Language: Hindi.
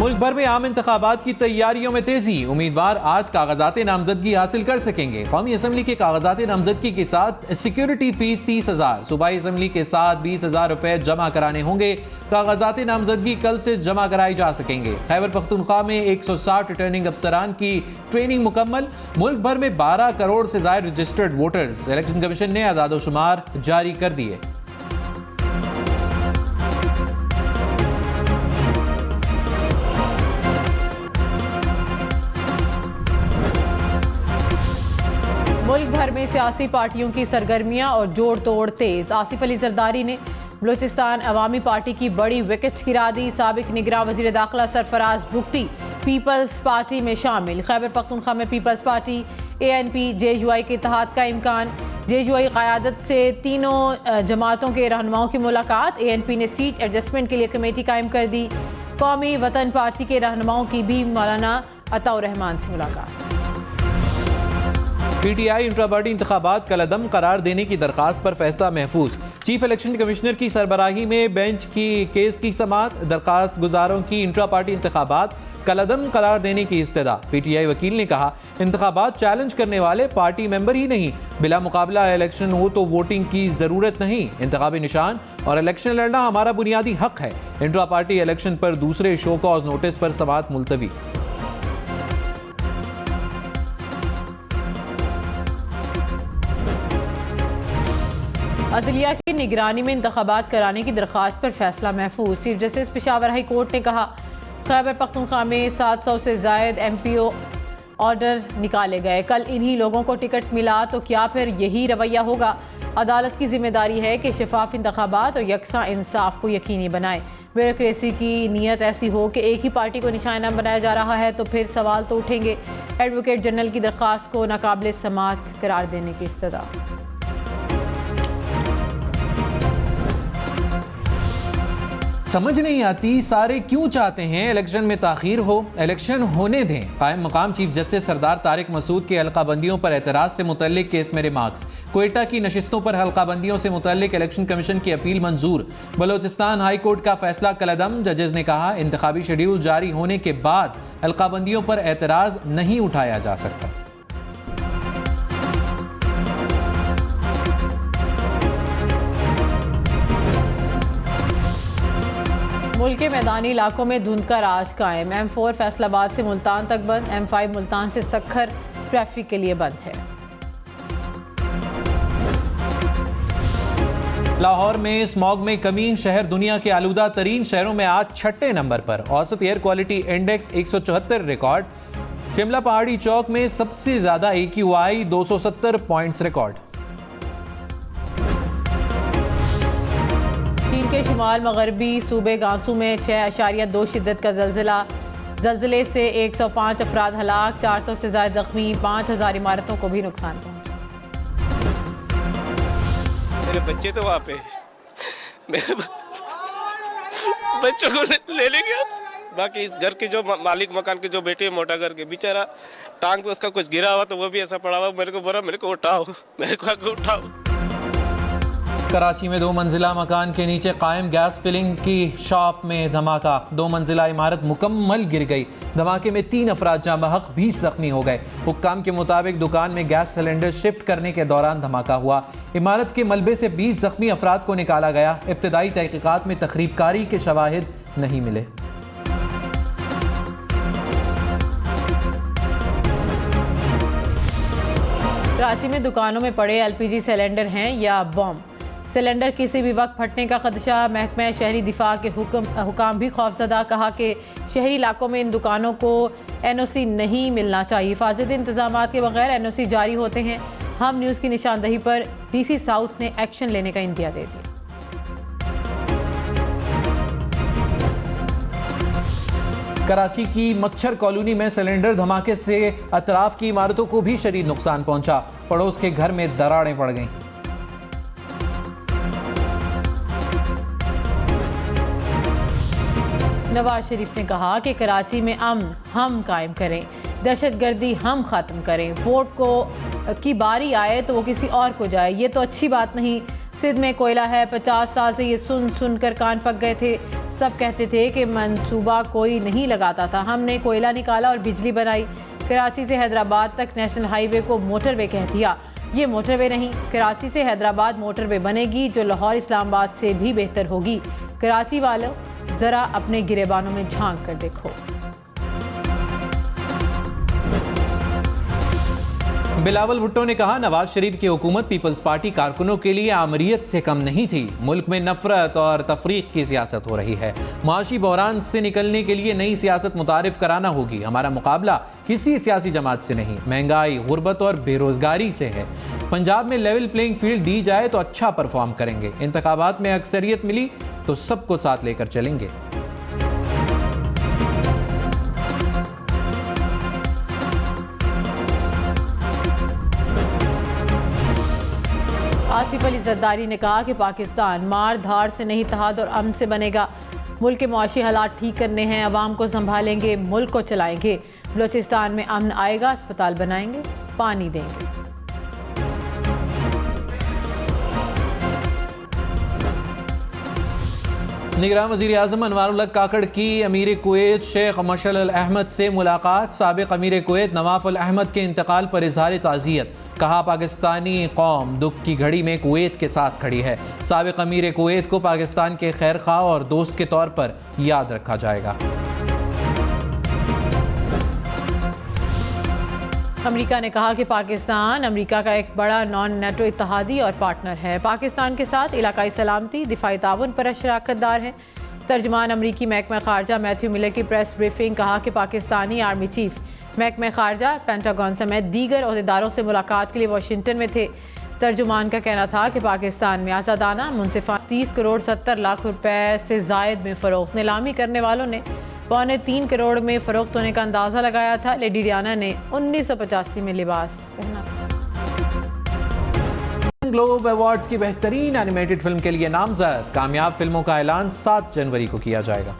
मुल्क भर में आम इंतखाबात की तैयारियों में तेजी। उम्मीदवार आज कागजात नामजदगी हासिल कर सकेंगे। कौमी असम्बली के कागजात नामजदगी के साथ सिक्योरिटी फीस 30,000, सूबाई असम्बली के साथ 20,000 रुपए जमा कराने होंगे। कागजात नामजदगी कल से जमा कराए जा सकेंगे। खैबर पख्तूनख्वा में 160 रिटर्निंग अफसरान की ट्रेनिंग मुकम्मल। मुल्क भर में 12 करोड़ से ज्यादा रजिस्टर्ड वोटर्स। इलेक्शन कमीशन ने आदादोशुमार जारी कर दिए। मुल्क भर में सियासी पार्टियों की सरगर्मियां और जोड़ तोड़ तेज। आसिफ अली जरदारी ने बलूचिस्तान अवामी पार्टी की बड़ी विकेट गिरा दी। साबिक निगरान वजीर दाखिला सरफराज बुगटी पीपल्स पार्टी में शामिल। खैबर पख्तूनख्वा में पीपल्स पार्टी ANP JUI के इत्तेहाद का इम्कान। JUI क़यादत से तीनों जमातों के रहनुमाओं की मुलाकात। ANP ने सीट एडजस्टमेंट के लिए कमेटी कायम कर दी। कौमी वतन पार्टी के रहनुमाओं की भी मौलाना अताउर रहमान से मुलाकात। PTI इंट्रा पार्टी इंतखाबात कलअदम करार देने की दरखास्त पर फैसला महफूज। चीफ इलेक्शन कमिश्नर की सरबराही में बेंच की केस की समाअत। दरखास्त गुजारों की इंट्रा पार्टी इंतखाबात कलअदम करार देने की इस्तदा। PTI वकील ने कहा, इंतखाबात चैलेंज करने वाले पार्टी मेंबर ही नहीं, बिला मुकाबला इलेक्शन हो तो वोटिंग की जरूरत नहीं। इंतखाबी निशान और इलेक्शन लड़ना हमारा बुनियादी हक है। इंट्रा पार्टी इलेक्शन पर दूसरे शो कॉज नोटिस पर समाअत मुलतवी। अदलिया की निगरानी में इंतखाबात कराने की दरख्वास्त पर फैसला महफूज। Chief justice Peshawar high court ने कहा, खैबर पख्तूनख्वा में 700 से जायद MPO ऑर्डर निकाले गए। कल इन्हीं लोगों को टिकट मिला तो क्या फिर यही रवैया होगा? अदालत की जिम्मेदारी है कि शफाफ इंतखाबात और यकसा इंसाफ को यकीनी बनाए। ब्यूरोक्रेसी की नीयत ऐसी हो कि एक ही पार्टी को निशाना बनाया जा रहा है तो फिर सवाल तो उठेंगे। एडवोकेट जनरल की दरख्वास्त को नाकाबिल समाअत करार देने की इस्तदा। समझ नहीं आती सारे क्यों चाहते हैं इलेक्शन में ताखीर हो। इलेक्शन होने दें। कायम मकाम चीफ जस्टिस सरदार तारिक मसूद के हल्काबंदियों पर एतराज़ से मुतल्लिक केस में रिमार्क्स। क्वेटा की नशिस्तों पर हल्काबंदियों से मुतल्लिक इलेक्शन कमीशन की अपील मंजूर। बलोचिस्तान हाई कोर्ट का फैसला कलअदम। जजेस ने कहा, इंतखाबी शेड्यूल जारी होने के बाद हल्काबंदियों पर एतराज़ नहीं उठाया जा सकता। मुल्क के मैदानी इलाकों में धुंध का राज कायम। M4 फैसलाबाद से मुल्तान तक बंद। M5 मुल्तान से सक्खर ट्रैफिक के लिए बंद है। लाहौर में स्मॉग में कमी। शहर दुनिया के आलूदा तरीन शहरों में आज 6 नंबर पर। औसत air quality index 174 record. Shimla पहाड़ी चौक में सबसे ज्यादा AQI 270 पॉइंट्स रिकॉर्ड। चीन के शुमाल मगरबी सूबे गांसू में 6.2 शिद्दत का जल्जिला। जल्जिले से 105 अफराद हलाक, 400 से ज्यादा जख्मी, 5,000 इमारतों को भी नुकसान पहुंचा। मेरे बच्चे तो वहाँ पे, मेरे बच्चों को ले लेंगे आप। बाकी इस घर के जो मालिक मकान के जो बेटे मोटा घर के बेचारा टांग पे उसका कुछ गिरा हुआ तो वो भी ऐसा पड़ा हुआ। मेरे को बोला मेरे को उठाओ, मेरे को आके उठाओ। कराची में 2 मंजिला मकान के नीचे कायम गैस फिलिंग की शॉप में धमाका। 2 मंजिला इमारत मुकम्मल गिर गई। धमाके में 3 अफराद जाँ बहक, 20 जख्मी हो गए। हुक्काम के मुताबिक दुकान में गैस सिलेंडर शिफ्ट करने के दौरान धमाका हुआ। इमारत के मलबे से 20 जख्मी अफराद को निकाला गया। इब्तदाई तहकीकात में तखरीबकारी के शवाहिद नहीं मिले। कराची में दुकानों में पड़े LPG सिलेंडर हैं या बम। सिलेंडर किसी भी वक्त फटने का खदशा। महकमा शहरी दिफा के हुकाम भी खौफजदा। कहा कि शहरी इलाकों में इन दुकानों को NOC नहीं मिलना चाहिए। हिफाजती इंतजाम के बगैर NOC जारी होते हैं। हम न्यूज़ की निशानदही पर DC साउथ ने एक्शन लेने का इंदिया दे दिया। कराची की मच्छर कॉलोनी में सिलेंडर धमाके से अतराफ की इमारतों को भी शदीद नुकसान पहुंचा। पड़ोस के घर में दरारें पड़ गईं। नवाज शरीफ ने कहा कि कराची में अमन हम कायम करें, दहशतगर्दी हम ख़त्म करें। वोट को की बारी आए तो वो किसी और को जाए, ये तो अच्छी बात नहीं। सिंध में कोयला है, 50 साल से ये सुन सुन कर कान पक गए थे। सब कहते थे कि मंसूबा कोई नहीं लगाता था, हमने कोयला निकाला और बिजली बनाई। कराची से हैदराबाद तक नेशनल हाईवे को मोटरवे कह दिया। ये मोटरवे नहीं, कराची से हैदराबाद मोटरवे बनेगी जो लाहौर इस्लामाबाद से भी बेहतर होगी। कराची वालों जरा अपने गिरेबानों में झांक कर देखो। बिलावल भुट्टो ने कहा, नवाज शरीफ की हुकूमत पीपल्स पार्टी कारकुनों के लिए आमरीत से कम नहीं थी। मुल्क में नफरत और तफरीक की सियासत हो रही है। माशी बहरान से निकलने के लिए नई सियासत मुतारिफ कराना होगी। हमारा मुकाबला किसी सियासी जमात से नहीं, महंगाई, गुर्बत और बेरोजगारी से है। पंजाब में लेवल प्लेइंग फील्ड दी जाए तो अच्छा परफॉर्म करेंगे। इंतखाबात में अक्सरियत मिली तो सबको साथ लेकर चलेंगे। आसिफ अली जरदारी ने कहा कि पाकिस्तान मार धाड़ से नहीं, इत्तेहाद और अमन से बनेगा। मुल्क के मुआशी हालात ठीक करने हैं, अवाम को संभालेंगे, मुल्क को चलाएंगे। बलूचिस्तान में अमन आएगा, अस्पताल बनाएंगे, पानी देंगे। निगरान वज़ीर आज़म अनवारुल हक काकड़ की अमीर कुवैत शेख मशअल अल अहमद से मुलाकात। साबिक़ अमीर कुवैत नवाफ अल अहमद के इंतकाल पर इज़हार ताज़ियत। कहा, पाकिस्तानी कौम दुख की घड़ी में कुवैत के साथ खड़ी है। साबिक़ अमीर कुवैत को पाकिस्तान के खैर ख्वाह और दोस्त के तौर पर याद रखा जाएगा। अमेरिका ने कहा कि पाकिस्तान अमेरिका का एक बड़ा नॉन नेटो इत्तेहादी और पार्टनर है। पाकिस्तान के साथ इलाकाई सलामती, दिफाई ताउन पर शराकतदार है। तर्जुमान अमरीकी महकमा खारजा मैथ्यू मिलर की प्रेस ब्रीफिंग। कहा कि पाकिस्तानी आर्मी चीफ, महकमा खारजा, पेंटागन समेत दीगर अहदेदारों से मुलाकात के लिए वाशिंगटन में थे। तर्जुमान का कहना था कि पाकिस्तान में आज़ादाना मुनसिफाना 30 करोड़ 70 लाख रुपए से जायद में फ़रोख्त। नीलामी करने वालों ने 3.25 करोड़ में फ़रोख्त होने का अंदाज़ा लगाया था। लेडी डियाना ने 1985 में लिबास पहना था। ग्लोब अवार्ड्स की बेहतरीन एनिमेटेड फिल्म के लिए नामजद। कामयाब फिल्मों का ऐलान 7 जनवरी को किया जाएगा।